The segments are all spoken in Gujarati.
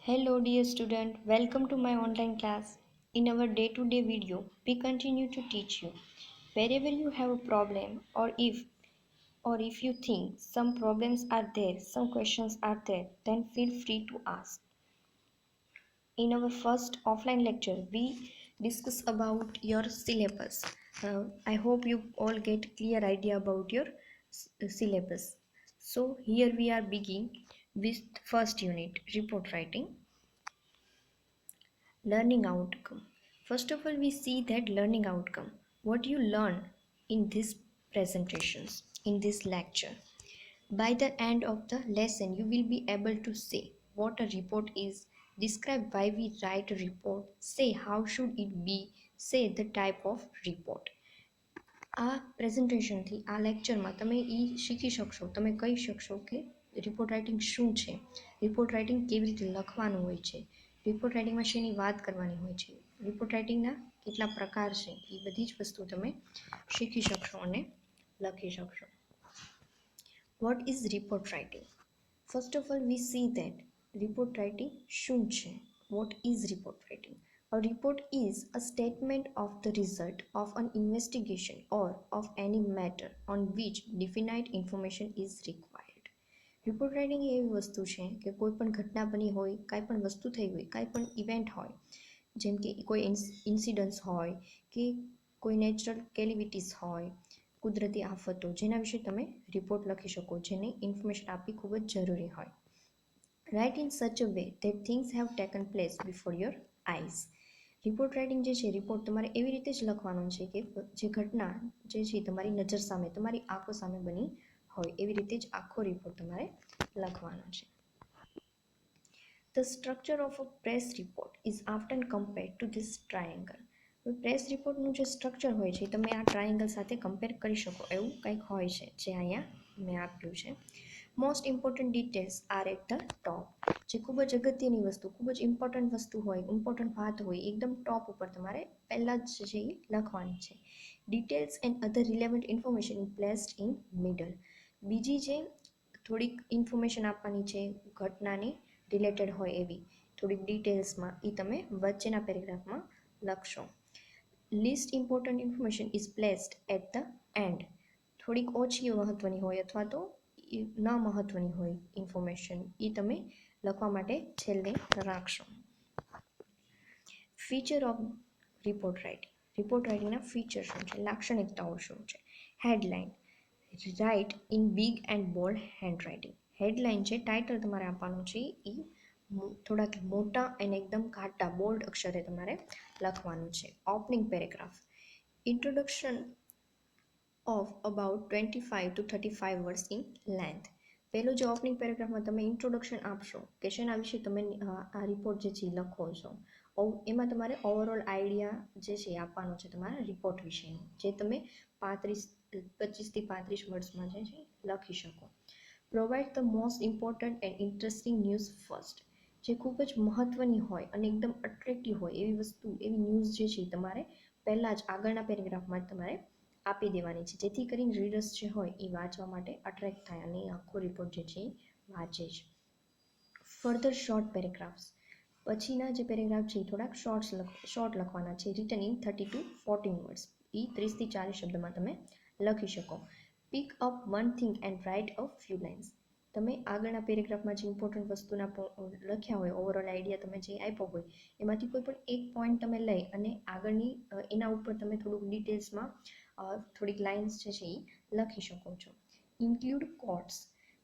Hello dear student, welcome to my online class. In our day-to-day video, we continue to teach you. Wherever you have a problem or if you think some problems are there, some questions are there, then feel free to ask. In our first offline lecture, we discuss about your syllabus. I hope you all get clear idea about your syllabus. So here we are beginning with first unit, report writing. Learning outcome. First of all, we see that learning outcome. What you learn in these presentations, in this lecture. By the end of the lesson, you will be able to say what a report is, describe why we write a report, say how should it be, say the type of report. આ પ્રેઝન્ટેશનથી આ લેક્ચરમાં તમે શીખી શકશો, તમે કહી શકશો કે રિપોર્ટ રાઇટિંગ શું છે, રિપોર્ટ રાઇટિંગ કેવી રીતે લખવાનું હોય છે, રિપોર્ટ રાઇટિંગમાં શેની વાત કરવાની હોય છે, રિપોર્ટ રાઇટિંગના કેટલા પ્રકાર છે, એ બધી જ વસ્તુ તમે શીખી શકશો અને લખી શકશો. What is report writing? First of all we see that report writing શું છે. What is report writing? A report is a statement of the result of an investigation or of any matter on which definite information is required. Report writing એ એવી વસ્તુ છે કે કોઈ પણ ઘટના બની હોય, કાંઈ પણ વસ્તુ થઈ હોય, કાંઈ પણ ઇવેન્ટ હોય, જેમ કે કોઈ ઇન્સિડન્સ હોય કે કોઈ નેચરલ કેલિવિટીસ હોય, કુદરતી આફતો, જેના વિશે તમે રિપોર્ટ લખી શકો, જેની ઇન્ફોર્મેશન આપવી ખૂબ જ જરૂરી હોય. Write in such a way that things have taken place before your eyes. Report writing જે છે, રિપોર્ટ તમારે એવી રીતે જ લખવાનો છે કે જે ઘટના જે છે તમારી નજર સામે, તમારી આંખો સામે બની હોય, એવી રીતે જ આખો રિપોર્ટ તમારે લખવાનો છે. The structure of a press report is often compared to this triangle. Press રિપોર્ટનું જે સ્ટ્રક્ચર હોય છે તમે આ ટ્રાયેંગલ સાથે કમ્પેર કરી શકો એવું કંઈક હોય છે, જે અહીંયા મેં આપ્યું છે. Most important details are at the top. જે ખૂબ જ અગત્યની વસ્તુ, ખૂબ જ ઇમ્પોર્ટન્ટ વસ્તુ હોય, ઇમ્પોર્ટન્ટ વાત હોય, એકદમ ટોપ ઉપર તમારે પહેલાં જ છે એ લખવાની છે. Details and other relevant information in placed in middle. બીજી જે થોડીક ઇન્ફોર્મેશન આપવાની છે ઘટનાની રિલેટેડ હોય એવી થોડીક ડિટેલ્સમાં, એ તમે વચ્ચેના પેરેગ્રાફમાં લખશો. Least important information is placed at the end. થોડીક ઓછી મહત્ત્વની હોય અથવા તો ન મહત્ત્વની હોય ઇન્ફોર્મેશન, એ તમે લખવા માટે છેલ્લે રાખશો. Feature of report writing. Report રાઇટિંગના ફીચર શું છે, લાક્ષણિકતાઓ શું છે. Headline. Write in big and bold handwriting. Headline છે, ટાઇટલ તમારે આપવાનું છે, એ થોડાક મોટા અને એકદમ ઘાટા બોલ્ડ અક્ષરે તમારે લખવાનું છે. Opening paragraph. Introduction of about 25 to 35 words in length. પહેલો જે ઓપનિંગ પેરેગ્રાફમાં તમે ઇન્ટ્રોડક્શન આપશો કે શેના વિશે તમે આ રિપોર્ટ જે છે લખો છો, એમાં તમારે ઓવરઓલ આઈડિયા જે છે આપવાનો છે તમારા રિપોર્ટ વિશેનો, જે તમે 25 થી 35 વર્ડ્સમાં જે છે લખી શકો. Provide the most important and interesting news first. જે ખૂબ જ મહત્ત્વની હોય અને એકદમ અટ્રેક્ટિવ હોય એવી વસ્તુ, એવી ન્યૂઝ જે છે તમારે પહેલાં જ આગળના પેરેગ્રાફમાં જ તમારે આપી દેવાની છે, જેથી કરીને રીડર્સ જે હોય એ વાંચવા માટે અટ્રેક્ટ થાય અને આખો રિપોર્ટ જે છે એ વાંચે જ. Further short paragraphs. પછીના જે પેરેગ્રાફ છે એ થોડાક શોર્ટ લખવાના છે. Written in 30 to 14 words. એ 30 થી 40 શબ્દમાં તમે લખી શકો. Pick up one thing and write a few lines. તમે આગળના પેરેગ્રાફમાં જે ઇમ્પોર્ટન્ટ વસ્તુના લખ્યા હોય, ઓવરઓલ આઈડિયા તમે જે આપ્યો હોય, એમાંથી કોઈ પણ એક પોઈન્ટ તમે લઈ અને આગળની એના ઉપર તમે થોડુંક ડિટેલ્સમાં થોડીક લાઇન્સ જે છે એ લખી શકો છો. Include quotes.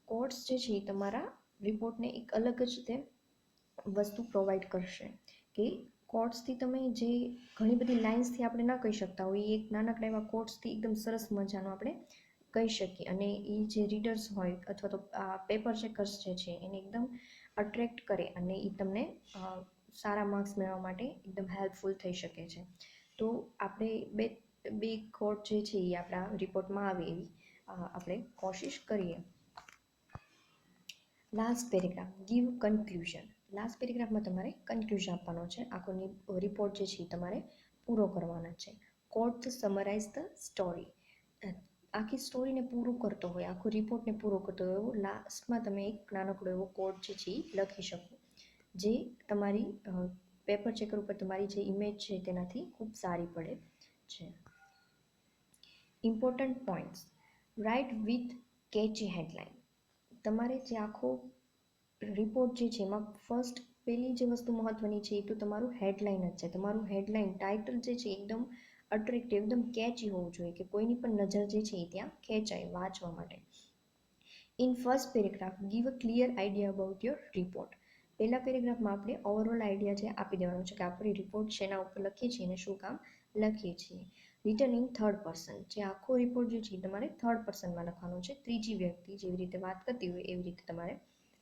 કોટ્સ જે છે એ તમારા રિપોર્ટને એક અલગ જ તે વસ્તુ પ્રોવાઈડ કરશે કે કોટ્સથી તમે જે ઘણી બધી લાઇન્સથી આપણે ન કહી શકતા હોય, એ એક નાનકડા એવા કોટ્સથી એકદમ સરસ મજાનું આપણે કહી શકીએ, અને એ જે રીડર્સ હોય અથવા તો પેપર ચેકર્સ જે છે એને એકદમ અટ્રેક્ટ કરે અને એ તમને સારા માર્ક્સ મેળવવા માટે એકદમ હેલ્પફુલ થઈ શકે છે. તો આપણે બે કોટ જે છે એ આપણા રિપોર્ટમાં આવે એવી આપણે કોશિશ કરીએ. Last paragraph. Give conclusion. Last પેરેગ્રાફમાં તમારે કન્ક્લુઝન આપવાનો છે. આખો રિપોર્ટ જે છે એ તમારે પૂરો કરવાના છે. Caught the summarise the story. આખી સ્ટોરીને પૂરું કરતો હોય, આખો રિપોર્ટને પૂરો કરતો હોય એવો લાસ્ટમાં તમે એક નાનકડો એવો કોટ જે છે એ લખી શકો. જે તમારી પેપર ચેકર ઉપર તમારી જે ઇમેજ છે તેનાથી ખૂબ સારી પડે છે. Important points, write with catchy headline. તમારે જે આખો રિપોર્ટ જે છે એમાં ફર્સ્ટ પહેલી જે વસ્તુ મહત્વની છે એ તો તમારું હેડલાઇન જ છે. તમારું હેડલાઇન ટાઇટલ જે છે એકદમ અટ્રેક્ટિવ, એકદમ કેચી હોવું જોઈએ કે કોઈની પણ નજર જે છે એ ત્યાં ખેંચાય વાંચવા માટે. In first paragraph give a clear idea about your report. પહેલા પેરેગ્રાફમાં આપણે ઓવરઓલ આઈડિયા જે આપી દેવાનો છે કે આપણે રિપોર્ટ શેના ઉપર લખીએ છીએ અને શું કામ લખીએ છીએ. રિટન ઇન થર્ડ પર્સન, જે આખો રિપોર્ટ જે છે તમારે થર્ડ પર્સનમાં લખવાનો છે, ત્રીજી વ્યક્તિ જેવી રીતે વાત કરતી હોય એવી રીતે તમારે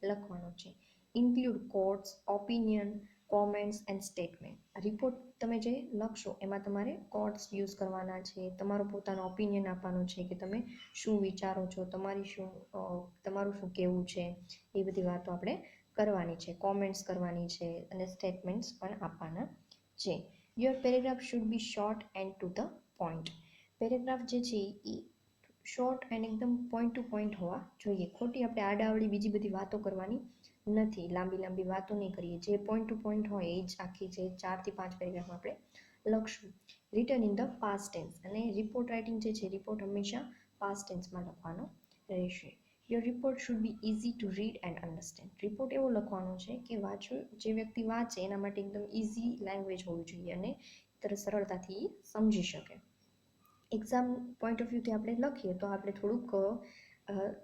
લખવાનો છે. Include quotes, opinion, comments and statement. Report તમે જે લખશો એમાં તમારે કોટ્સ યુઝ કરવાના છે, તમારો પોતાનો ઓપિનિયન આપવાનો છે કે તમે શું વિચારો છો, તમારું શું કહેવું છે, એ બધી વાતો આપણે કરવાની છે. કોમેન્ટ્સ કરવાની છે અને સ્ટેટમેન્ટ્સ પણ આપવાના છે. Your paragraph should be short and to the point. Paragraph જે છે એ શોર્ટ એન્ડ એકદમ પોઈન્ટ ટુ પોઈન્ટ હોવા જોઈએ. ખોટી આપણે આડાવડી બીજી બધી વાતો કરવાની નથી, લાંબી લાંબી વાતો નહીં કરીએ. જે પોઈન્ટ ટુ પોઈન્ટ હોય એ જ આખી જે 4 થી 5 પેરેગ્રાફ આપણે લખશું. Written in the past tense, અને રિપોર્ટ રાઇટિંગ જે છે રિપોર્ટ હંમેશા પાસ્ટ ટેન્સમાં લખવાનો રહેશે. Your report should be easy to read and understand. Report એવો લખવાનો છે કે જે વ્યક્તિ વાંચે એના માટે એકદમ ઇઝી લેંગ્વેજ હોવી જોઈએ અને સરળતાથી સમજી શકે. એક્ઝામ પોઈન્ટ ઓફ વ્યૂથી આપણે લખીએ તો આપણે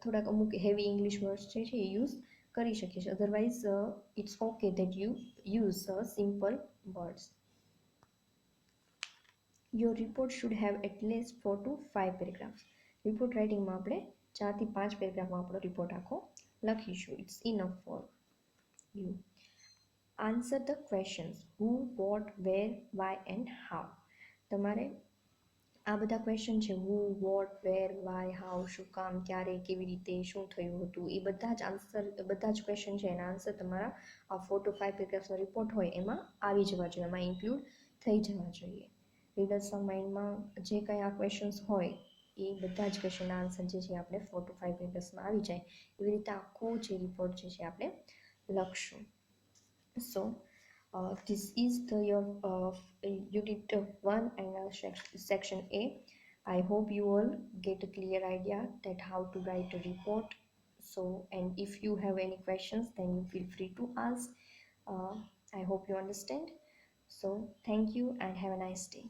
થોડાક અમુક હેવી ઇંગ્લિશ વર્ડ્સ જે છે એ યુઝ કરી શકીએ છીએ. Otherwise it's okay that you use simple words. Your report should have at least 4 to 5 paragraphs. Report રાઇટિંગમાં આપણે 4 થી 5 પેરેગ્રાફમાં આપણો રિપોર્ટ આખો લખીશું. It's enough for you. Answer the questions who, what, where, why and how. તમારે આ બધા ક્વેશ્ચન છે, who, what, where, why, how, શું કામ, ક્યારે, કેવી રીતે, શું થયું હતું, એ બધા જ આન્સર, બધા જ ક્વેશ્ચન છે એના આન્સર તમારા આ 4 to 5 પેરેગ્રાફ્સનો રિપોર્ટ હોય એમાં આવી જવા જોઈએ, એમાં ઇન્ક્લુડ થઈ જવા જોઈએ. રીડર્સના માઇન્ડમાં જે કંઈ આ ક્વેશ્ચન્સ હોય એ બધા જ ક્વેશ્ચનના આન્સર જે છે આપણે 4 to 5 પેરેગ્રાફ્સમાં આવી જાય એવી રીતે આખો જે રિપોર્ટ જે છે આપણે લખશું. So this is your unit 1 and section A. I hope you all get a clear idea that how to write a report. So, and if you have any questions then you feel free to ask. I hope you understand. So thank you and have a nice day.